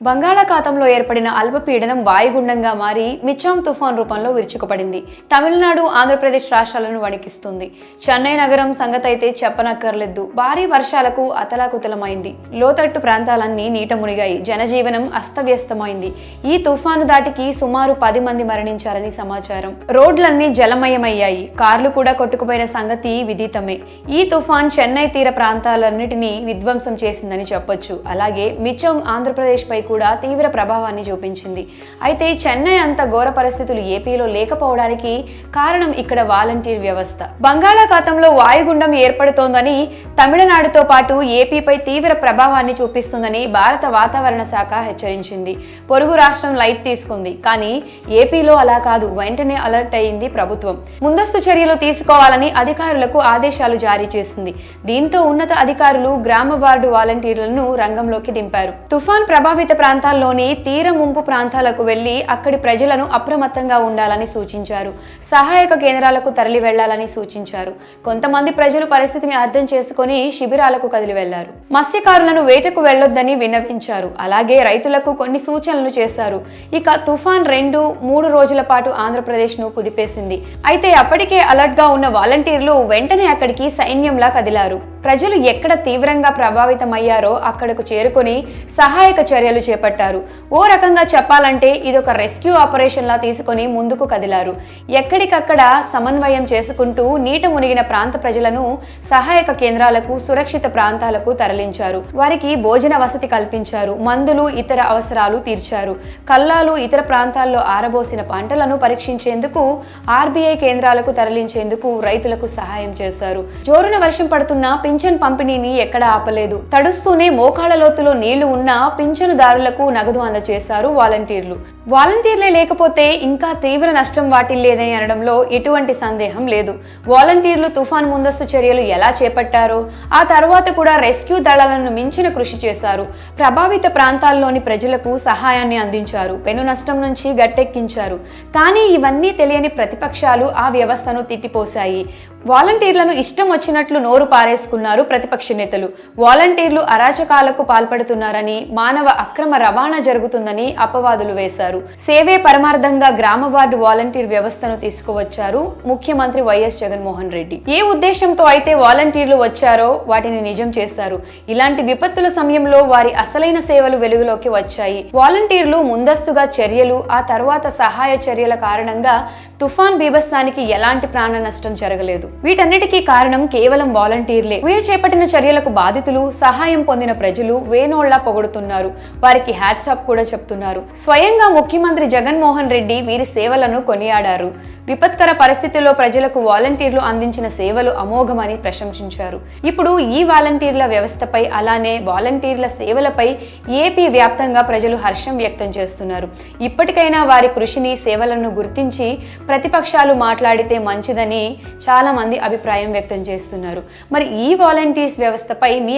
బంగాళాఖాతంలో ఏర్పడిన అల్పపీడనం వాయుగుండంగా మారి మిచాంగ్ తుఫాన్ రూపంలో విరుచుకుపడింది. తమిళనాడు, ఆంధ్రప్రదేశ్ రాష్ట్రాలను వణికిస్తుంది. చెన్నై నగరం సంగతైతే చెప్పనక్కర్లేదు. భారీ వర్షాలకు అతలాకుతలమైంది. లోతట్టు ప్రాంతాలన్నీ నీట మునిగాయి. జనజీవనం అస్తవ్యస్తమైంది. ఈ తుఫాను దాటికి సుమారు 10 మంది మరణించారని సమాచారం. రోడ్లన్నీ జలమయమయ్యాయి. కార్లు కూడా కొట్టుకుపోయిన సంగతి విదితమే. ఈ తుఫాన్ చెన్నై తీర ప్రాంతాలన్నిటినీ విధ్వంసం చేసిందని చెప్పొచ్చు. అలాగే మిచాంగ్ ఆంధ్రప్రదేశ్ పై కూడా తీవ్ర ప్రభావాన్ని చూపించింది. అయితే చెన్నై అంత ఘోర పరిస్థితులు ఏపీలో లేకపోవడానికి కారణం ఇక్కడ వాలంటీర్ వ్యవస్థ. బంగాళాఖాతంలో వాయుగుండం ఏర్పడుతోందని, తమిళనాడుతో పాటు ఏపీపై తీవ్ర ప్రభావాన్ని చూపిస్తుందని భారత వాతావరణ శాఖ హెచ్చరించింది. పొరుగు రాష్ట్రం లైట్ తీసుకుంది. కానీ ఏపీలో అలా కాదు. వెంటనే అలర్ట్ అయింది ప్రభుత్వం. ముందస్తు చర్యలు తీసుకోవాలని అధికారులకు ఆదేశాలు జారీ చేసింది. దీంతో ఉన్నత అధికారులు గ్రామ వార్డు వాలంటీర్లను రంగంలోకి దింపారు. తుఫాన్ ప్రభావిత ప్రాంతాల్లోని తీర ముంపు ప్రాంతాలకు వెళ్లి అక్కడి ప్రజలను అప్రమత్తంగా ఉండాలని సూచించారు. సహాయక కేంద్రాలకు తరలి వెళ్లాలని సూచించారు. కొంతమంది ప్రజలు పరిస్థితిని అర్థం చేసుకుని శిబిరాలకు కదిలి వెళ్లారు. మత్స్యకారులను వేటకు వెళ్లొద్దని విన్నవించారు. అలాగే రైతులకు కొన్ని సూచనలు చేశారు. ఇక తుఫాన్ 2-3 రోజుల పాటు ఆంధ్రప్రదేశ్ ను కుదిపేసింది. అయితే అప్పటికే అలర్ట్ గా ఉన్న వాలంటీర్లు వెంటనే అక్కడికి సైన్యంలా కదిలారు. ప్రజలు ఎక్కడ తీవ్రంగా ప్రభావితమయ్యారో అక్కడకు చేరుకొని సహాయక చర్యలు చేపట్టారు. ఓ రకంగా చెప్పాలంటే ఇదొక రెస్క్యూ ఆపరేషన్ లా తీసుకొని ముందుకు కదిలారు. ఎక్కడికక్కడ సమన్వయం చేసుకుంటూ నీట మునిగిన ప్రాంత ప్రజలను సహాయక కేంద్రాలకు, సురక్షిత ప్రాంతాలకు తరలించారు. వారికి భోజన వసతి కల్పించారు. మందులు, ఇతర అవసరాలు తీర్చారు. కల్లాలు, ఇతర ప్రాంతాల్లో ఆరబోసిన పంటలను పరీక్షించేందుకు ఆర్బీఐ కేంద్రాలకు తరలించేందుకు రైతులకు సహాయం చేశారు. జోరున వర్షం పడుతున్న పింఛన్ పంపిణీని ఎక్కడ ఆపలేదు. తడుస్తూనే మోకాళ్ల లోతులో నీళ్లు ఉన్న పింఛనుదారులకు నగదు అందజేశారు వాలంటీర్లు. వాలంటీర్లే లేకపోతే ఇంకా తీవ్ర నష్టం వాటిల్లేదని అనడంలో ఎటువంటి సందేహం లేదు. వాలంటీర్లు తుఫాన్ ముందస్తు చర్యలు ఎలా చేపట్టారో, ఆ తర్వాత కూడా రెస్క్యూ దళాలను మించిన కృషి చేశారు. ప్రభావిత ప్రాంతాల్లోని ప్రజలకు సహాయాన్ని అందించారు. పెను నష్టం నుంచి గట్టెక్కించారు. కానీ ఇవన్నీ తెలియని ప్రతిపక్షాలు ఆ వ్యవస్థను తిట్టిపోశాయి. వాలంటీర్లను ఇష్టం వచ్చినట్లు నోరు పారేసుకున్నారు ప్రతిపక్ష నేతలు. వాలంటీర్లు అరాచకాలకు పాల్పడుతున్నారని, మానవ అక్రమ రవాణా జరుగుతుందని అపవాదులు వేశారు. సేవే పరమార్థంగా గ్రామ వార్డు వాలంటీర్ వ్యవస్థను తీసుకువచ్చారు ముఖ్యమంత్రి వైఎస్ జగన్మోహన్ రెడ్డి. ఏ ఉద్దేశంతో అయితే వాలంటీర్లు వచ్చారో వాటిని నిజం చేశారు. ఇలాంటి విపత్తుల సమయంలో వారి అసలైన సేవలు వెలుగులోకి వచ్చాయి. వాలంటీర్లు ముందస్తుగా చర్యలు, ఆ తర్వాత సహాయ చర్యల కారణంగా తుఫాన్ బీభత్సానికి ఎలాంటి ప్రాణ నష్టం జరగలేదు. వీటన్నిటికీ కారణం కేవలం వాలంటీర్లే. వీరు చేపట్టిన చర్యలకు బాధితులు, సహాయం పొందిన ప్రజలు వేణోళ్లా పొగుడుతున్నారు. వారికి హ్యాట్స్ ఆఫ్ కూడా చెప్తున్నారు. స్వయంగా ముఖ్యమంత్రి జగన్మోహన్ రెడ్డి వీరి సేవలను కొనియాడారు. విపత్కర పరిస్థితుల్లో ప్రజలకు వాలంటీర్లు అందించిన సేవలు అమోఘమని ప్రశంసించారు. ఇప్పుడు ఈ వాలంటీర్ల వ్యవస్థపై, అలానే వాలంటీర్ల సేవలపై ఏపీ వ్యాప్తంగా ప్రజలు హర్షం వ్యక్తం చేస్తున్నారు. ఇప్పటికైనా వారి కృషిని, సేవలను గుర్తించి ప్రతిపక్షాలు మాట్లాడితే మంచిదని చాలా మంది అభిప్రాయం వ్యక్తం చేస్తున్నారు. మరి ఈ వాలంటీర్స్ వ్యవస్థపై మీ